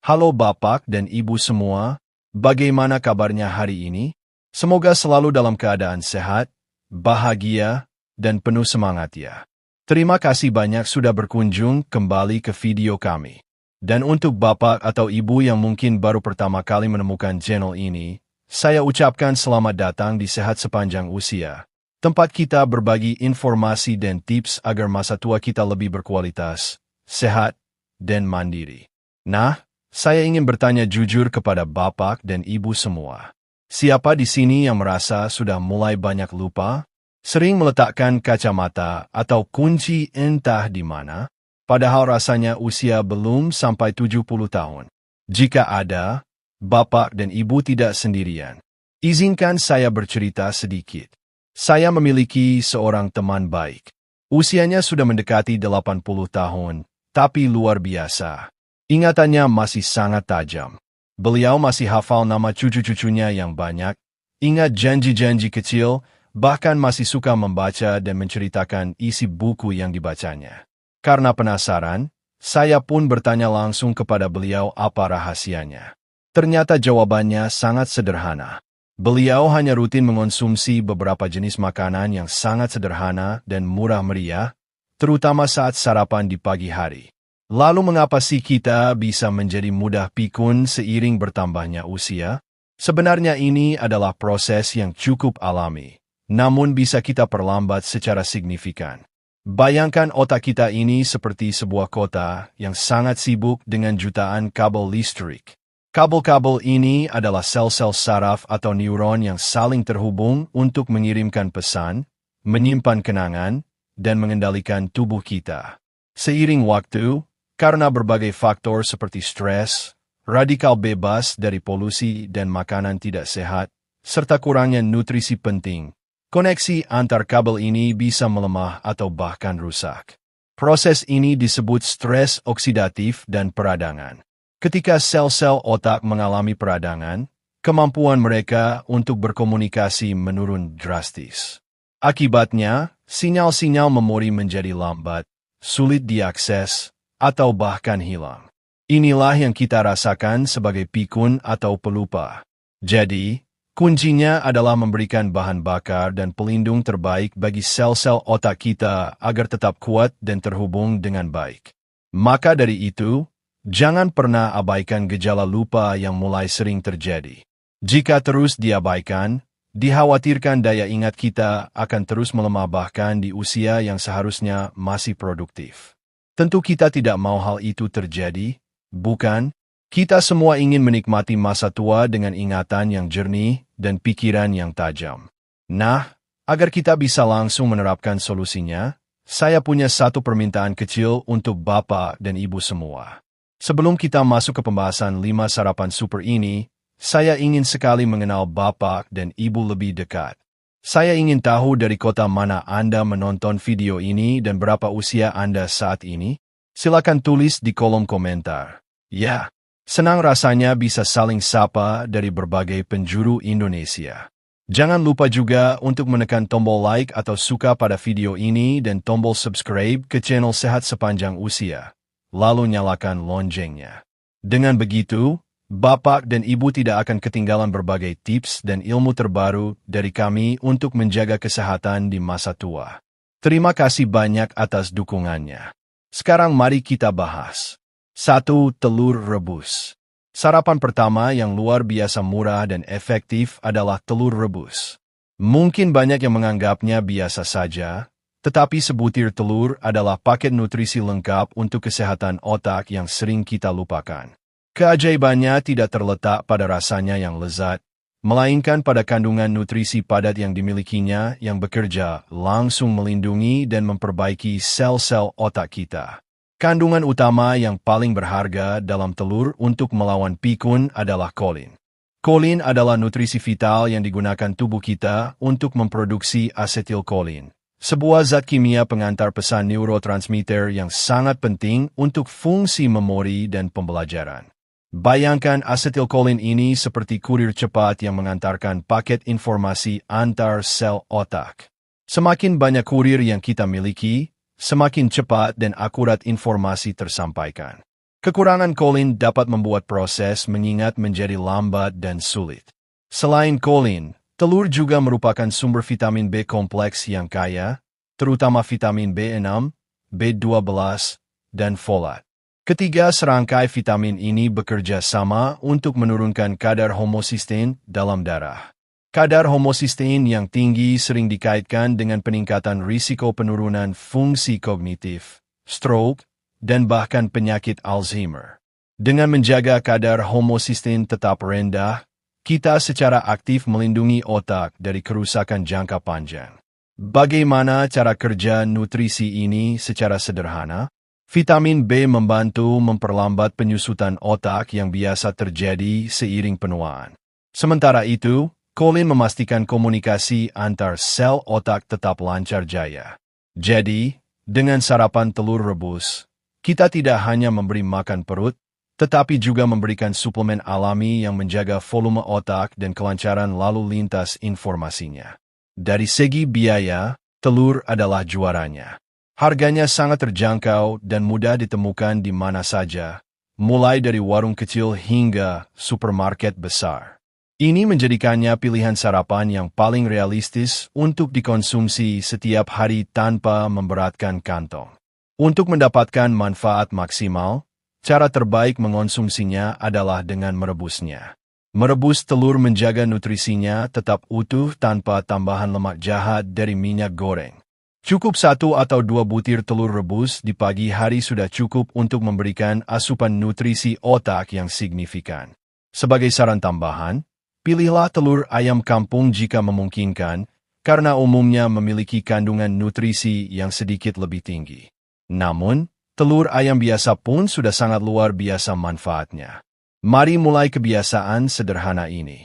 Halo Bapak dan Ibu semua, bagaimana kabarnya hari ini? Semoga selalu dalam keadaan sehat, bahagia, dan penuh semangat ya. Terima kasih banyak sudah berkunjung kembali ke video kami. Dan untuk Bapak atau Ibu yang mungkin baru pertama kali menemukan channel ini, saya ucapkan selamat datang di Sehat Sepanjang Usia. Tempat kita berbagi informasi dan tips agar masa tua kita lebih berkualitas, sehat, dan mandiri. Nah, saya ingin bertanya jujur kepada Bapak dan Ibu semua. Siapa di sini yang merasa sudah mulai banyak lupa? Sering meletakkan kacamata atau kunci entah di mana? Padahal rasanya usia belum sampai 70 tahun. Jika ada, Bapak dan Ibu tidak sendirian. Izinkan saya bercerita sedikit. Saya memiliki seorang teman baik. Usianya sudah mendekati 80 tahun, tapi luar biasa. Ingatannya masih sangat tajam. Beliau masih hafal nama cucu-cucunya yang banyak, ingat janji-janji kecil, bahkan masih suka membaca dan menceritakan isi buku yang dibacanya. Karena penasaran, saya pun bertanya langsung kepada beliau apa rahasianya. Ternyata jawabannya sangat sederhana. Beliau hanya rutin mengonsumsi beberapa jenis makanan yang sangat sederhana dan murah meriah, terutama saat sarapan di pagi hari. Lalu mengapa sih kita bisa menjadi mudah pikun seiring bertambahnya usia? Sebenarnya ini adalah proses yang cukup alami, namun bisa kita perlambat secara signifikan. Bayangkan otak kita ini seperti sebuah kota yang sangat sibuk dengan jutaan kabel listrik. Kabel-kabel ini adalah sel-sel saraf atau neuron yang saling terhubung untuk mengirimkan pesan, menyimpan kenangan, dan mengendalikan tubuh kita. Seiring waktu, karena berbagai faktor seperti stres, radikal bebas dari polusi dan makanan tidak sehat, serta kurangnya nutrisi penting, koneksi antar kabel ini bisa melemah atau bahkan rusak. Proses ini disebut stres oksidatif dan peradangan. Ketika sel-sel otak mengalami peradangan, kemampuan mereka untuk berkomunikasi menurun drastis. Akibatnya, sinyal-sinyal memori menjadi lambat, sulit diakses, atau bahkan hilang. Inilah yang kita rasakan sebagai pikun atau pelupa. Jadi, kuncinya adalah memberikan bahan bakar dan pelindung terbaik bagi sel-sel otak kita agar tetap kuat dan terhubung dengan baik. Maka dari itu, jangan pernah abaikan gejala lupa yang mulai sering terjadi. Jika terus diabaikan, dikhawatirkan daya ingat kita akan terus melemah bahkan di usia yang seharusnya masih produktif. Tentu kita tidak mau hal itu terjadi, bukan? Kita semua ingin menikmati masa tua dengan ingatan yang jernih dan pikiran yang tajam. Nah, agar kita bisa langsung menerapkan solusinya, saya punya satu permintaan kecil untuk Bapak dan Ibu semua. Sebelum kita masuk ke pembahasan 5 sarapan super ini, saya ingin sekali mengenal Bapak dan Ibu lebih dekat. Saya ingin tahu dari kota mana Anda menonton video ini dan berapa usia Anda saat ini. Silakan tulis di kolom komentar. Ya, senang rasanya bisa saling sapa dari berbagai penjuru Indonesia. Jangan lupa juga untuk menekan tombol like atau suka pada video ini dan tombol subscribe ke channel Sehat Sepanjang Usia. Lalu nyalakan loncengnya. Dengan begitu, Bapak dan Ibu tidak akan ketinggalan berbagai tips dan ilmu terbaru dari kami untuk menjaga kesehatan di masa tua. Terima kasih banyak atas dukungannya. Sekarang mari kita bahas. 1. Telur rebus. Sarapan pertama yang luar biasa murah dan efektif adalah telur rebus. Mungkin banyak yang menganggapnya biasa saja, tetapi sebutir telur adalah paket nutrisi lengkap untuk kesehatan otak yang sering kita lupakan. Keajaibannya tidak terletak pada rasanya yang lezat, melainkan pada kandungan nutrisi padat yang dimilikinya yang bekerja langsung melindungi dan memperbaiki sel-sel otak kita. Kandungan utama yang paling berharga dalam telur untuk melawan pikun adalah kolin. Kolin adalah nutrisi vital yang digunakan tubuh kita untuk memproduksi asetilkolin. Sebuah zat kimia pengantar pesan neurotransmitter yang sangat penting untuk fungsi memori dan pembelajaran. Bayangkan asetilkolin ini seperti kurir cepat yang mengantarkan paket informasi antar sel otak. Semakin banyak kurir yang kita miliki, semakin cepat dan akurat informasi tersampaikan. Kekurangan kolin dapat membuat proses mengingat menjadi lambat dan sulit. Selain kolin, telur juga merupakan sumber vitamin B kompleks yang kaya, terutama vitamin B6, B12, dan folat. Ketiga serangkai vitamin ini bekerja sama untuk menurunkan kadar homocysteine dalam darah. Kadar homocysteine yang tinggi sering dikaitkan dengan peningkatan risiko penurunan fungsi kognitif, stroke, dan bahkan penyakit Alzheimer. Dengan menjaga kadar homocysteine tetap rendah, kita secara aktif melindungi otak dari kerusakan jangka panjang. Bagaimana cara kerja nutrisi ini secara sederhana? Vitamin B membantu memperlambat penyusutan otak yang biasa terjadi seiring penuaan. Sementara itu, kolin memastikan komunikasi antar sel otak tetap lancar jaya. Jadi, dengan sarapan telur rebus, kita tidak hanya memberi makan perut, tetapi juga memberikan suplemen alami yang menjaga volume otak dan kelancaran lalu lintas informasinya. Dari segi biaya, telur adalah juaranya. Harganya sangat terjangkau dan mudah ditemukan di mana saja, mulai dari warung kecil hingga supermarket besar. Ini menjadikannya pilihan sarapan yang paling realistis untuk dikonsumsi setiap hari tanpa memberatkan kantong. Untuk mendapatkan manfaat maksimal, cara terbaik mengonsumsinya adalah dengan merebusnya. Merebus telur menjaga nutrisinya tetap utuh tanpa tambahan lemak jahat dari minyak goreng. Cukup 1 atau 2 butir telur rebus di pagi hari sudah cukup untuk memberikan asupan nutrisi otak yang signifikan. Sebagai saran tambahan, pilihlah telur ayam kampung jika memungkinkan, karena umumnya memiliki kandungan nutrisi yang sedikit lebih tinggi. Namun, telur ayam biasa pun sudah sangat luar biasa manfaatnya. Mari mulai kebiasaan sederhana ini.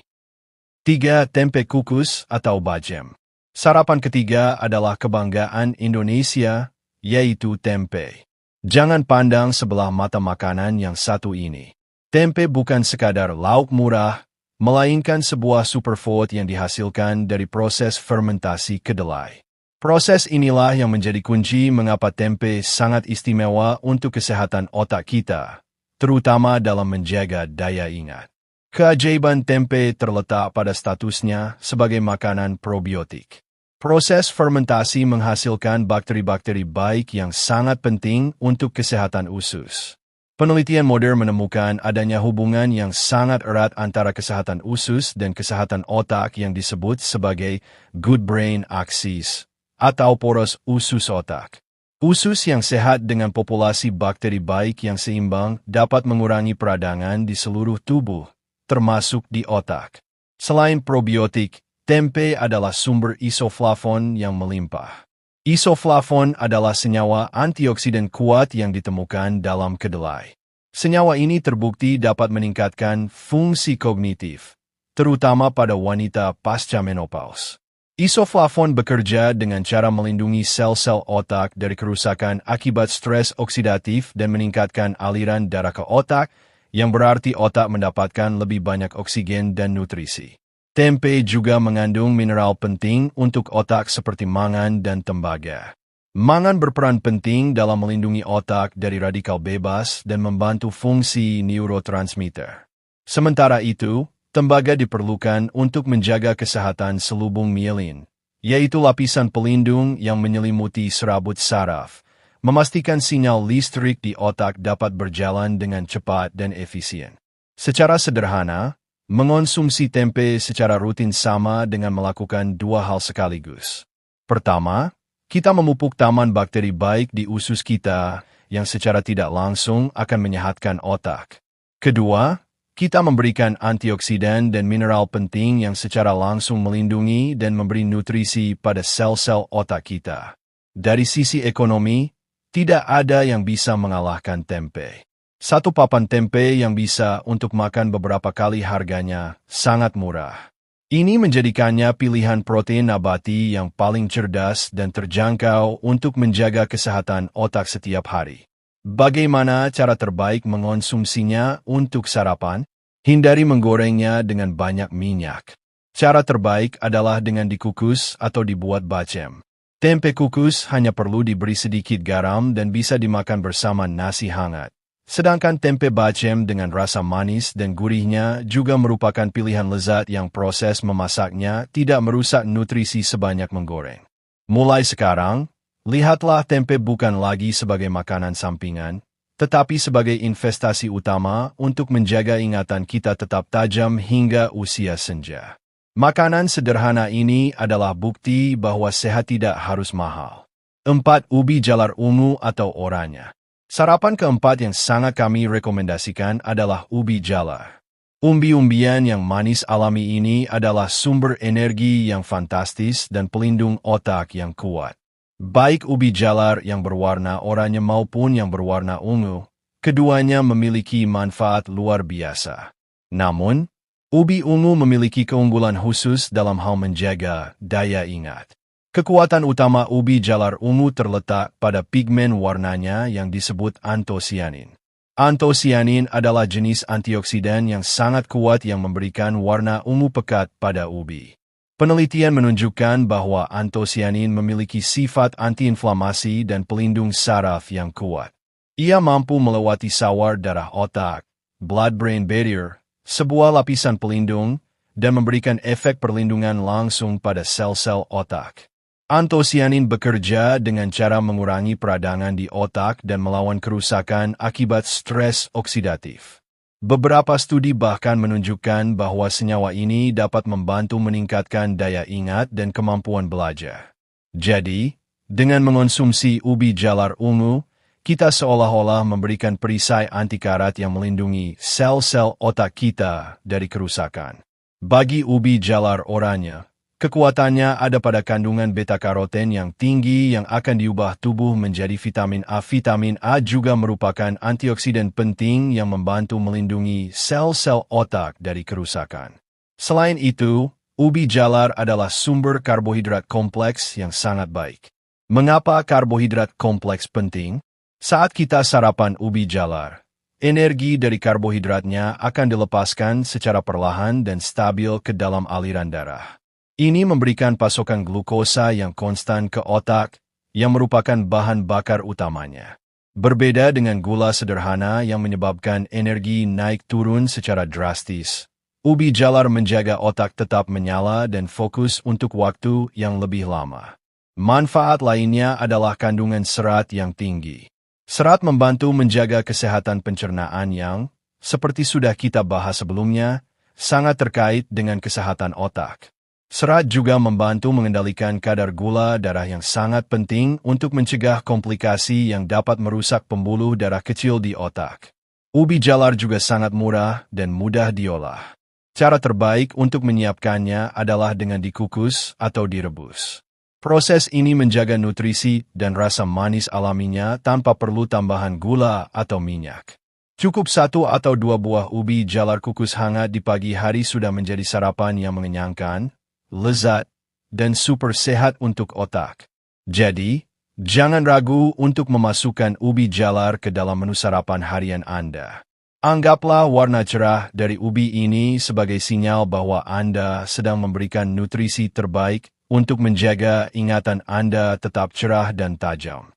3. Tempe kukus atau bacem. Sarapan ketiga adalah kebanggaan Indonesia, yaitu tempe. Jangan pandang sebelah mata makanan yang satu ini. Tempe bukan sekadar lauk murah, melainkan sebuah superfood yang dihasilkan dari proses fermentasi kedelai. Proses inilah yang menjadi kunci mengapa tempe sangat istimewa untuk kesehatan otak kita, terutama dalam menjaga daya ingat. Keajaiban tempe terletak pada statusnya sebagai makanan probiotik. Proses fermentasi menghasilkan bakteri-bakteri baik yang sangat penting untuk kesehatan usus. Penelitian modern menemukan adanya hubungan yang sangat erat antara kesehatan usus dan kesehatan otak yang disebut sebagai good brain axis atau poros usus otak. Usus yang sehat dengan populasi bakteri baik yang seimbang dapat mengurangi peradangan di seluruh tubuh, termasuk di otak. Selain probiotik, tempe adalah sumber isoflavon yang melimpah. Isoflavon adalah senyawa antioksidan kuat yang ditemukan dalam kedelai. Senyawa ini terbukti dapat meningkatkan fungsi kognitif, terutama pada wanita pasca menopause. Isoflavon bekerja dengan cara melindungi sel-sel otak dari kerusakan akibat stres oksidatif dan meningkatkan aliran darah ke otak, yang berarti otak mendapatkan lebih banyak oksigen dan nutrisi. Tempe juga mengandung mineral penting untuk otak seperti mangan dan tembaga. Mangan berperan penting dalam melindungi otak dari radikal bebas dan membantu fungsi neurotransmitter. Sementara itu, tembaga diperlukan untuk menjaga kesehatan selubung mielin, yaitu lapisan pelindung yang menyelimuti serabut saraf, memastikan sinyal listrik di otak dapat berjalan dengan cepat dan efisien. Secara sederhana, mengonsumsi tempe secara rutin sama dengan melakukan dua hal sekaligus. Pertama, kita memupuk taman bakteri baik di usus kita yang secara tidak langsung akan menyehatkan otak. Kedua, kita memberikan antioksidan dan mineral penting yang secara langsung melindungi dan memberi nutrisi pada sel-sel otak kita. Dari sisi ekonomi, tidak ada yang bisa mengalahkan tempe. Satu papan tempe yang bisa untuk makan beberapa kali harganya sangat murah. Ini menjadikannya pilihan protein nabati yang paling cerdas dan terjangkau untuk menjaga kesehatan otak setiap hari. Bagaimana cara terbaik mengonsumsinya untuk sarapan? Hindari menggorengnya dengan banyak minyak. Cara terbaik adalah dengan dikukus atau dibuat bacem. Tempe kukus hanya perlu diberi sedikit garam dan bisa dimakan bersama nasi hangat. Sedangkan tempe bacem dengan rasa manis dan gurihnya juga merupakan pilihan lezat yang proses memasaknya tidak merusak nutrisi sebanyak menggoreng. Mulai sekarang, lihatlah tempe bukan lagi sebagai makanan sampingan, tetapi sebagai investasi utama untuk menjaga ingatan kita tetap tajam hingga usia senja. Makanan sederhana ini adalah bukti bahwa sehat tidak harus mahal. 4. Ubi jalar ungu atau oranye. Sarapan keempat yang sangat kami rekomendasikan adalah ubi jalar. Umbi-umbian yang manis alami ini adalah sumber energi yang fantastis dan pelindung otak yang kuat. Baik ubi jalar yang berwarna oranye maupun yang berwarna ungu, keduanya memiliki manfaat luar biasa. Namun, ubi ungu memiliki keunggulan khusus dalam hal menjaga daya ingat. Kekuatan utama ubi jalar ungu terletak pada pigmen warnanya yang disebut antosianin. Antosianin adalah jenis antioksidan yang sangat kuat yang memberikan warna ungu pekat pada ubi. Penelitian menunjukkan bahwa antosianin memiliki sifat antiinflamasi dan pelindung saraf yang kuat. Ia mampu melewati sawar darah otak, blood-brain barrier, sebuah lapisan pelindung, dan memberikan efek perlindungan langsung pada sel-sel otak. Antosianin bekerja dengan cara mengurangi peradangan di otak dan melawan kerusakan akibat stres oksidatif. Beberapa studi bahkan menunjukkan bahwa senyawa ini dapat membantu meningkatkan daya ingat dan kemampuan belajar. Jadi, dengan mengonsumsi ubi jalar ungu, kita seolah-olah memberikan perisai antikarat yang melindungi sel-sel otak kita dari kerusakan. Bagi ubi jalar oranye, kekuatannya ada pada kandungan beta-karoten yang tinggi yang akan diubah tubuh menjadi vitamin A. Vitamin A juga merupakan antioksidan penting yang membantu melindungi sel-sel otak dari kerusakan. Selain itu, ubi jalar adalah sumber karbohidrat kompleks yang sangat baik. Mengapa karbohidrat kompleks penting? Saat kita sarapan ubi jalar, energi dari karbohidratnya akan dilepaskan secara perlahan dan stabil ke dalam aliran darah. Ini memberikan pasokan glukosa yang konstan ke otak, yang merupakan bahan bakar utamanya. Berbeda dengan gula sederhana yang menyebabkan energi naik turun secara drastis, ubi jalar menjaga otak tetap menyala dan fokus untuk waktu yang lebih lama. Manfaat lainnya adalah kandungan serat yang tinggi. Serat membantu menjaga kesehatan pencernaan yang, seperti sudah kita bahas sebelumnya, sangat terkait dengan kesehatan otak. Serat juga membantu mengendalikan kadar gula darah yang sangat penting untuk mencegah komplikasi yang dapat merusak pembuluh darah kecil di otak. Ubi jalar juga sangat murah dan mudah diolah. Cara terbaik untuk menyiapkannya adalah dengan dikukus atau direbus. Proses ini menjaga nutrisi dan rasa manis alaminya tanpa perlu tambahan gula atau minyak. Cukup 1 atau 2 buah ubi jalar kukus hangat di pagi hari sudah menjadi sarapan yang mengenyangkan, lezat, dan super sehat untuk otak. Jadi, jangan ragu untuk memasukkan ubi jalar ke dalam menu sarapan harian Anda. Anggaplah warna cerah dari ubi ini sebagai sinyal bahwa Anda sedang memberikan nutrisi terbaik untuk menjaga ingatan Anda tetap cerah dan tajam.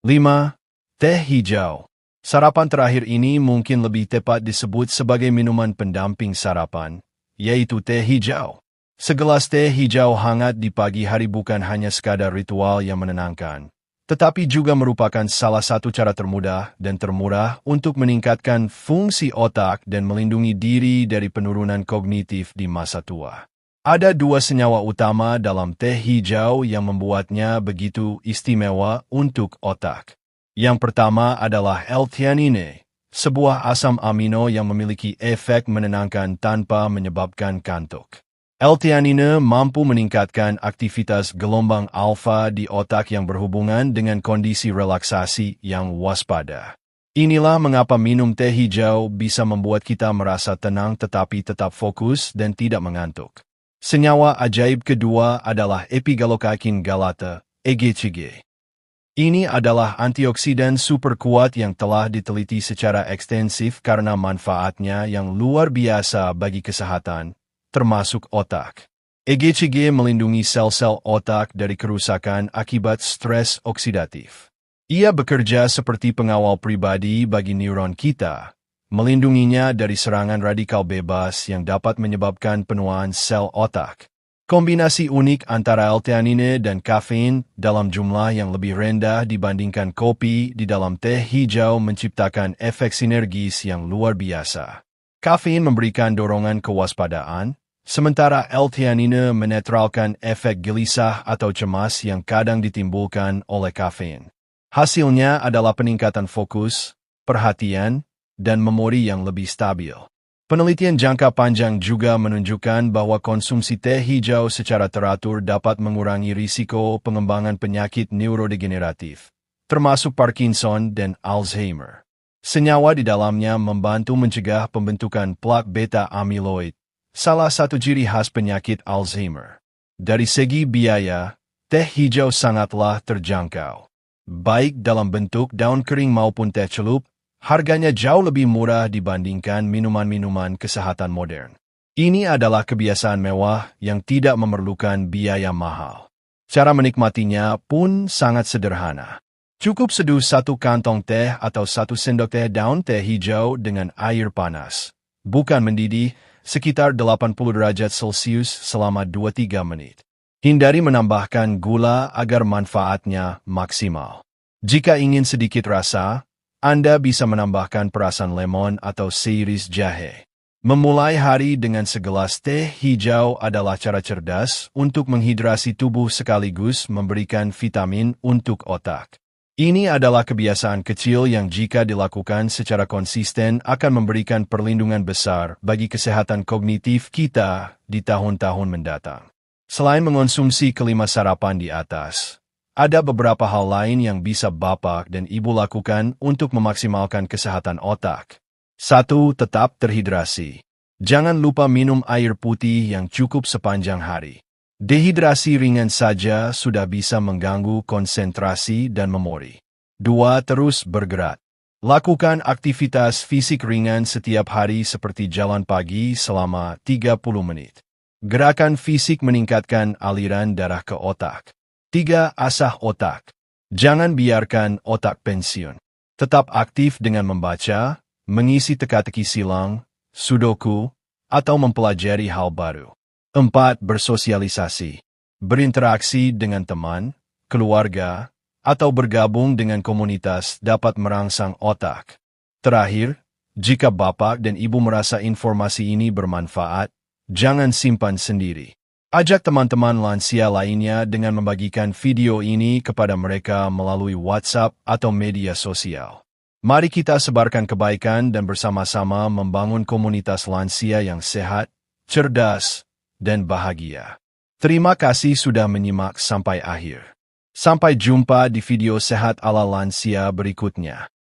5. Teh hijau. Sarapan terakhir ini mungkin lebih tepat disebut sebagai minuman pendamping sarapan, yaitu teh hijau. Segelas teh hijau hangat di pagi hari bukan hanya sekadar ritual yang menenangkan, tetapi juga merupakan salah satu cara termudah dan termurah untuk meningkatkan fungsi otak dan melindungi diri dari penurunan kognitif di masa tua. Ada 2 senyawa utama dalam teh hijau yang membuatnya begitu istimewa untuk otak. Yang pertama adalah L-theanine, sebuah asam amino yang memiliki efek menenangkan tanpa menyebabkan kantuk. L-theanine mampu meningkatkan aktivitas gelombang alfa di otak yang berhubungan dengan kondisi relaksasi yang waspada. Inilah mengapa minum teh hijau bisa membuat kita merasa tenang tetapi tetap fokus dan tidak mengantuk. Senyawa ajaib kedua adalah epigallocatechin galata, EGCG. Ini adalah antioksidan super kuat yang telah diteliti secara ekstensif karena manfaatnya yang luar biasa bagi kesehatan, termasuk otak. EGCG melindungi sel-sel otak dari kerusakan akibat stres oksidatif. Ia bekerja seperti pengawal pribadi bagi neuron kita, melindunginya dari serangan radikal bebas yang dapat menyebabkan penuaan sel otak. Kombinasi unik antara L-theanine dan kafein dalam jumlah yang lebih rendah dibandingkan kopi di dalam teh hijau menciptakan efek sinergis yang luar biasa. Kafein memberikan dorongan kewaspadaan, sementara L-theanine menetralkan efek gelisah atau cemas yang kadang ditimbulkan oleh kafein. Hasilnya adalah peningkatan fokus, perhatian, dan memori yang lebih stabil. Penelitian jangka panjang juga menunjukkan bahwa konsumsi teh hijau secara teratur dapat mengurangi risiko pengembangan penyakit neurodegeneratif, termasuk Parkinson dan Alzheimer. Senyawa di dalamnya membantu mencegah pembentukan plak beta amyloid, salah satu ciri khas penyakit Alzheimer. Dari segi biaya, teh hijau sangatlah terjangkau. Baik dalam bentuk daun kering maupun teh celup, harganya jauh lebih murah dibandingkan minuman-minuman kesehatan modern. Ini adalah kebiasaan mewah yang tidak memerlukan biaya mahal. Cara menikmatinya pun sangat sederhana. Cukup seduh 1 kantong teh atau 1 sendok teh daun teh hijau dengan air panas. Bukan mendidih, sekitar 80 derajat Celcius selama 2-3 menit. Hindari menambahkan gula agar manfaatnya maksimal. Jika ingin sedikit rasa, Anda bisa menambahkan perasan lemon atau seiris jahe. Memulai hari dengan segelas teh hijau adalah cara cerdas untuk menghidrasi tubuh sekaligus memberikan vitamin untuk otak. Ini adalah kebiasaan kecil yang jika dilakukan secara konsisten akan memberikan perlindungan besar bagi kesehatan kognitif kita di tahun-tahun mendatang. Selain mengonsumsi kelima sarapan di atas, ada beberapa hal lain yang bisa Bapak dan Ibu lakukan untuk memaksimalkan kesehatan otak. 1. Tetap terhidrasi. Jangan lupa minum air putih yang cukup sepanjang hari. Dehidrasi ringan saja sudah bisa mengganggu konsentrasi dan memori. 2. Terus bergerak. Lakukan aktivitas fisik ringan setiap hari seperti jalan pagi selama 30 menit. Gerakan fisik meningkatkan aliran darah ke otak. 3. Asah otak. Jangan biarkan otak pensiun. Tetap aktif dengan membaca, mengisi teka-teki silang, sudoku, atau mempelajari hal baru. 4. Bersosialisasi. Berinteraksi dengan teman, keluarga, atau bergabung dengan komunitas dapat merangsang otak. Terakhir, jika Bapak dan Ibu merasa informasi ini bermanfaat, jangan simpan sendiri. Ajak teman-teman lansia lainnya dengan membagikan video ini kepada mereka melalui WhatsApp atau media sosial. Mari kita sebarkan kebaikan dan bersama-sama membangun komunitas lansia yang sehat, cerdas, dan bahagia. Terima kasih sudah menyimak sampai akhir. Sampai jumpa di video sehat ala lansia berikutnya.